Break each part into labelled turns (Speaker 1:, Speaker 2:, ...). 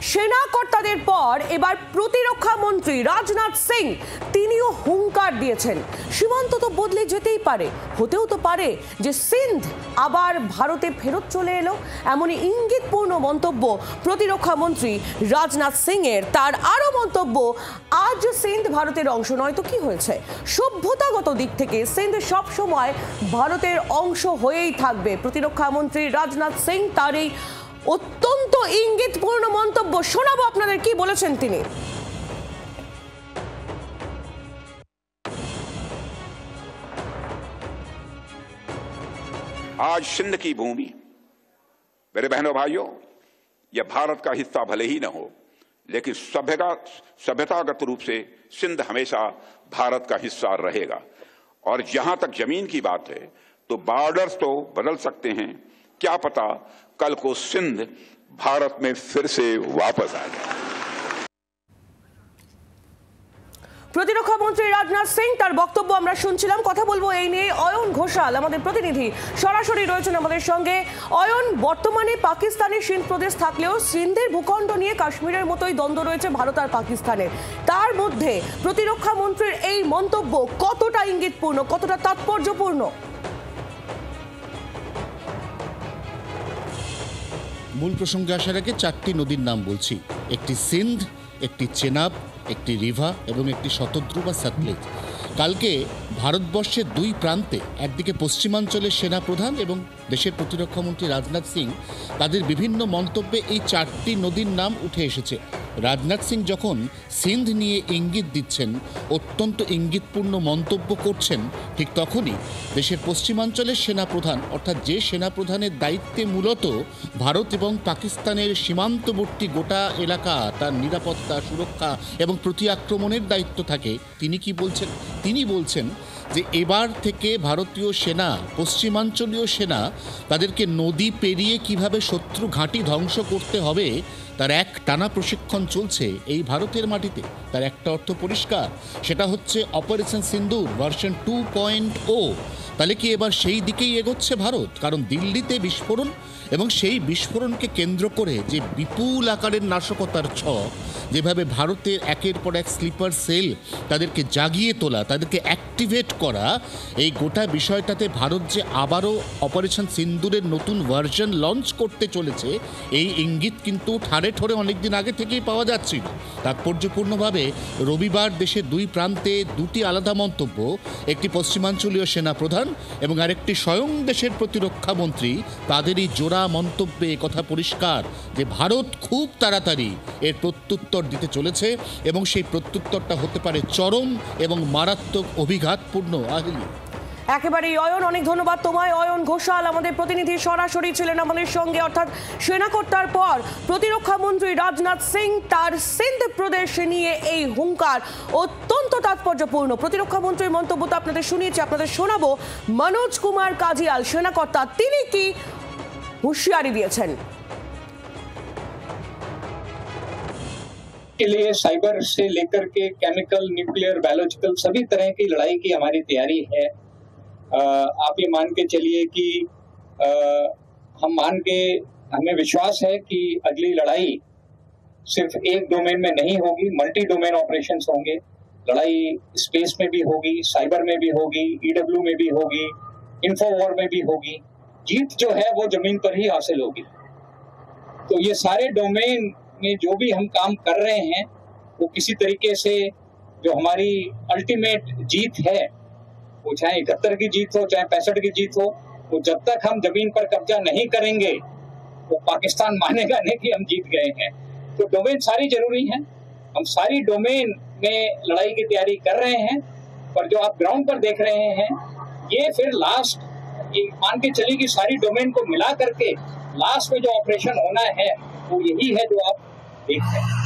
Speaker 1: সেনা কর্তাদের পর এবার প্রতিরক্ষা মন্ত্রী রাজনাথ সিং তিনিও হুঙ্কার দিয়েছেন, সীমান্ত তো বদলে যেতেই পারে, হতেও তো পারে যে সিন্ধ আবার ভারতে ফেরত চলে এলো। এমনই ইঙ্গিতপূর্ণ মন্তব্য প্রতিরক্ষা মন্ত্রী রাজনাথ সিং এর। তার আরো মন্তব্য, আজ সিন্ধ ভারতের অংশ নয় তো কি হয়েছে, সভ্যতাগত দিক থেকে সিন্ধ সব সময় ভারতের অংশ হয়েই থাকবে। প্রতিরক্ষা মন্ত্রী রাজনাথ সিং তার এই অত্যন্ত ইঙ্গিতপূর্ণ মন্তব্য শোনাবো আপনাদের, কি বলেছেন তিনি।
Speaker 2: आज सिंध की भूमि मेरे बहनों भाइयों, यह भारत का हिस्सा भले ही न हो, लेकिन सभ्यतागत रूप से सिंध हमेशा भारत का हिस्सा रहेगा। और जहां तक जमीन की बात है तो बॉर्डर्स तो बदल सकते हैं, क्या पता कल को सिंध भारत में फिर से वापस आ जाए।
Speaker 1: প্রতিরক্ষা মন্ত্রী রাজনাথ সিং তার বক্তব্য আমরা শুনছিলাম। কথা বলবো এই নিয়ে অয়ন ঘোষাল আমাদের প্রতিনিধি সরাসরি রয়েছেন আমাদের সঙ্গে। অয়ন, বর্তমানে পাকিস্তানের সিন্ধ প্রদেশ থাকলেও সিন্ধের ভূখণ্ড নিয়ে কাশ্মীরের মতোই দ্বন্দ্ব রয়েছে ভারত আর পাকিস্তানের। তার মধ্যে প্রতিরক্ষা মন্ত্রীর এই মন্তব্য কতটা ইঙ্গিতপূর্ণ, কতটা তাৎপর্যপূর্ণ?
Speaker 3: মূল প্রসঙ্গে আসার আগে চারটি নদীর নাম বলছি, একটি সিন্ধ, একটি চেনাব, একটি রিভা এবং একটি শতদ্রু বা সতলেজ। কালকে ভারতবর্ষের দুই প্রান্তে, একদিকে পশ্চিমাঞ্চলের সেনাপ্রধান এবং দেশের প্রতিরক্ষামন্ত্রী রাজনাথ সিং, তাদের বিভিন্ন মন্তব্যে এই চারটি নদীর নাম উঠে এসেছে। রাজনাথ সিং যখন সিন্ধ নিয়ে ইঙ্গিত দিচ্ছেন, অত্যন্ত ইঙ্গিতপূর্ণ মন্তব্য করছেন, ঠিক তখনই দেশের পশ্চিমাঞ্চলের সেনাপ্রধান, অর্থাৎ যে সেনাপ্রধানের দায়িত্বে মূলত ভারত এবং পাকিস্তানের সীমান্তবর্তী গোটা এলাকা, তার নিরাপত্তা, সুরক্ষা এবং প্রতি আক্রমণের দায়িত্ব থাকে, তিনি কি বলছেন? তিনি বলছেন যে এবার থেকে ভারতীয় সেনা, পশ্চিমাঞ্চলীয় সেনা, তাদেরকে নদী পেরিয়ে কিভাবে শত্রু ঘাঁটি ধ্বংস করতে হবে তার এক টানা প্রশিক্ষণ চলছে এই ভারতের মাটিতে। তার একটা অর্থ পরিষ্কার, সেটা হচ্ছে অপারেশন সিন্দুর ভার্সন 2.0। তাহলে কি এবার সেই দিকেই এগোচ্ছে ভারত? কারণ দিল্লিতে বিস্ফোরণ এবং সেই বিস্ফোরণকে কেন্দ্র করে যে বিপুল আকারের নাশকতার ছক, যেভাবে ভারতের একের পর এক স্লিপার সেল তাদেরকে জাগিয়ে তোলা, তাদেরকে অ্যাক্টিভেট করা, এই গোটা বিষয়টাতে ভারত যে আবারও অপারেশন সিন্দুরের নতুন ভার্সন লঞ্চ করতে চলেছে, এই ইঙ্গিত কিন্তু ঠাড়ে ঠোরে অনেকদিন আগে থেকেই পাওয়া যাচ্ছিল। তাৎপর্যপূর্ণভাবে রবিবার দেশের দুই প্রান্তে দুটি আলাদা মন্তব্য, একটি পশ্চিমাঞ্চলীয় সেনাপ্রধান এবং আরেকটি স্বয়ং দেশের প্রতিরক্ষা মন্ত্রী, তাদেরই জোড়া মন্তব্যে কথা পরিষ্কার যে ভারত খুব তাড়াতাড়ি এর প্রত্যুত্তর দিতে চলেছে এবং সেই প্রত্যুত্তরটা হতে পারে চরম এবং মারাত্মক অভিঘাতপূর্ণ। আহিলি,
Speaker 1: একেবারেই অয়ন, অনেক ধন্যবাদ তোমায়। অয়ন ঘোষাল আমাদের প্রতিনিধি সরাসরি ছিলেন আমাদের সঙ্গে। অর্থাৎ সেনাকর্তার পর প্রতিরক্ষা মন্ত্রী রাজনাথ সিং তার সিন্ধ প্রদেশ নিয়ে এই হুঙ্কার অত্যন্ত তাৎপর্যপূর্ণ। প্রতিরক্ষা মন্ত্রীর মন্তব্য তো আপনাদের শুনিয়েছি, আপনাদের শোনাবো মনোজ কুমার কাজিয়াল সেনাকর্তা, তিনি কি হুঁশিয়ারি দিয়েছেন।
Speaker 4: के लिए साइबर से लेकर के केमिकल, न्यूक्लियर, बायोलॉजिकल सभी तरह की लड़ाई की हमारी तैयारी है। आप ये मान के चलिए कि हमें विश्वास है कि अगली लड़ाई सिर्फ एक डोमेन में नहीं होगी, मल्टी डोमेन ऑपरेशंस होंगे। लड़ाई स्पेस में भी होगी, साइबर में भी होगी, ईडब्ल्यू में भी होगी, इंफो वॉर में भी होगी। जीत जो है वो जमीन पर ही हासिल होगी। तो ये सारे डोमेन में जो भी हम काम कर रहे हैं, वो किसी तरीके से जो हमारी अल्टीमेट जीत है, वो चाहे 71 की जीत हो, चाहे 65 की जीत हो, वो जब तक हम जमीन पर कब्जा नहीं करेंगे, वो पाकिस्तान मानेगा नहीं कि हम जीत गए हैं। तो डोमेन सारी जरूरी हैं, हम सारी डोमेन में लड़ाई की तैयारी कर रहे हैं। पर जो आप ग्राउंड पर देख रहे हैं, ये फिर लास्ट, ये मान के चलिए कि सारी डोमेन को मिला करके लास्ट में जो ऑपरेशन होना है, वो यही है जो आप देख रहे हैं।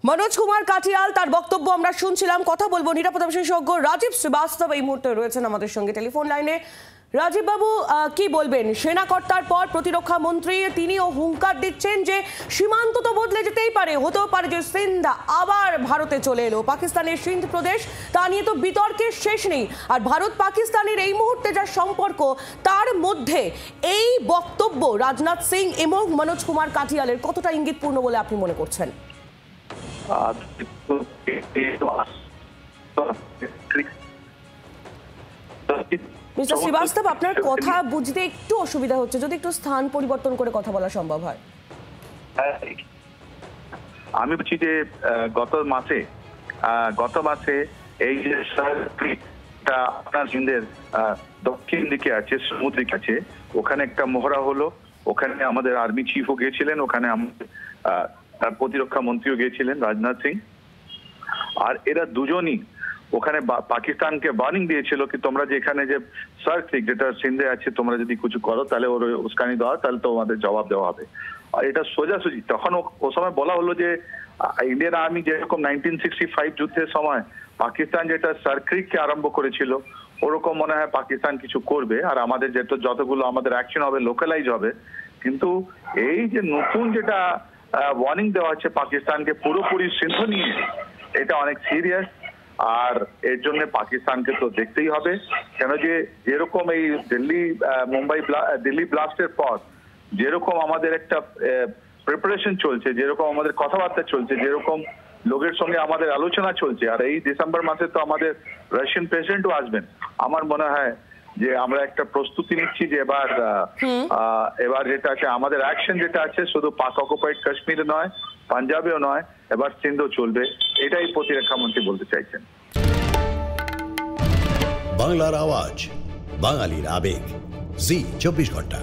Speaker 1: মনোজ কুমার কাটিয়াল তার বক্তব্য আমরা শুনছিলাম। কথা বলবো নিরাপত্তা বিশেষজ্ঞ রাজীব শ্রীবাস্তব এই মুহূর্তে রয়েছেন আমাদের সঙ্গে টেলিফোন লাইনে। রাজীব বাবু কি বলবেন? সেনা কর্তার পর প্রতিরক্ষা মন্ত্রী তিনিও হুঙ্কার দিচ্ছেন যে সীমান্ত তো বদলে যেতেই পারে, হতেও পারে যে সিন্ধ আবার ভারতে চলে এলো। পাকিস্তানের সিন্ধ প্রদেশ, তা নিয়ে তো বিতর্কের শেষ নেই। আর ভারত পাকিস্তানের এই মুহূর্তে যা সম্পর্ক, তার মধ্যে এই বক্তব্য রাজনাথ সিং এবং মনোজ কুমার কাটিয়ালের কতটা ইঙ্গিতপূর্ণ বলে আপনি মনে করছেন? মিস্টার শ্রীবাস্তব, আপনার কথা বুঝতে একটু অসুবিধা হচ্ছে, যদি একটু স্থান পরিবর্তন করে কথা বলা সম্ভব হয়।
Speaker 5: আমি বলছি যে গত মাসে এই যে আপনার সিন্ধের দক্ষিণ দিকে আছে, সমুদ্রিক আছে, ওখানে একটা মহড়া হলো। ওখানে আমাদের আর্মি চিফও গিয়েছিলেন, ওখানে আমাদের প্রতিরক্ষা মন্ত্রীও গিয়েছিলেন রাজনাথ সিং। আর এরা দুজনই ওখানে পাকিস্তানকে ওয়ার্নিং দিয়েছিল কি তোমরা যে এখানে যে সার্ক যেটা সিন্ধে আছে, তোমরা যদি কিছু করো তাহলে ওর উস্কানি দেওয়া, তাহলে তো আমাদের জবাব দেওয়া হবে। আর এটা সোজাসুজি তখন ও সময় বলা হলো যে ইন্ডিয়ান আর্মি যেরকম 1965 যুদ্ধের সময় পাকিস্তান যেটা সার্ক্রিককে আরম্ভ করেছিল, ওরকম মনে হয় পাকিস্তান কিছু করবে, আর আমাদের যতগুলো আমাদের অ্যাকশন হবে লোকালাইজ হবে। কিন্তু এই যে নতুন যেটা ওয়ার্নিং দেওয়া হচ্ছে পাকিস্তানকে পুরোপুরি সিন্ধ নিয়ে, এটা অনেক সিরিয়াস। আর এর জন্য পাকিস্তানকে তো দেখতেই হবে, কেন যে যেরকম এই দিল্লি ব্লাস্টের পর যেরকম আমাদের একটা প্রিপারেশন চলছে, যেরকম আমাদের কথাবার্তা চলছে, যেরকম লোকের সঙ্গে আমাদের আলোচনা চলছে, আর এই ডিসেম্বর মাসে তো আমাদের রাশিয়ান প্রেসিডেন্টও আসবেন। আমার মনে হয় যে আমরা একটা প্রস্তুতি নিচ্ছি যে এবার যেটা আছে আমাদের অ্যাকশন যেটা আছে শুধু পাক অকুপাইড কাশ্মীরে নয়, পাঞ্জাবেও নয়, এবার সিন্ধও চলবে। এটাই প্রতিরক্ষা মন্ত্রী বলতে চাইছেন।
Speaker 6: বাংলার আওয়াজ, বাঙালির আবেগ, জি 24 ঘন্টা।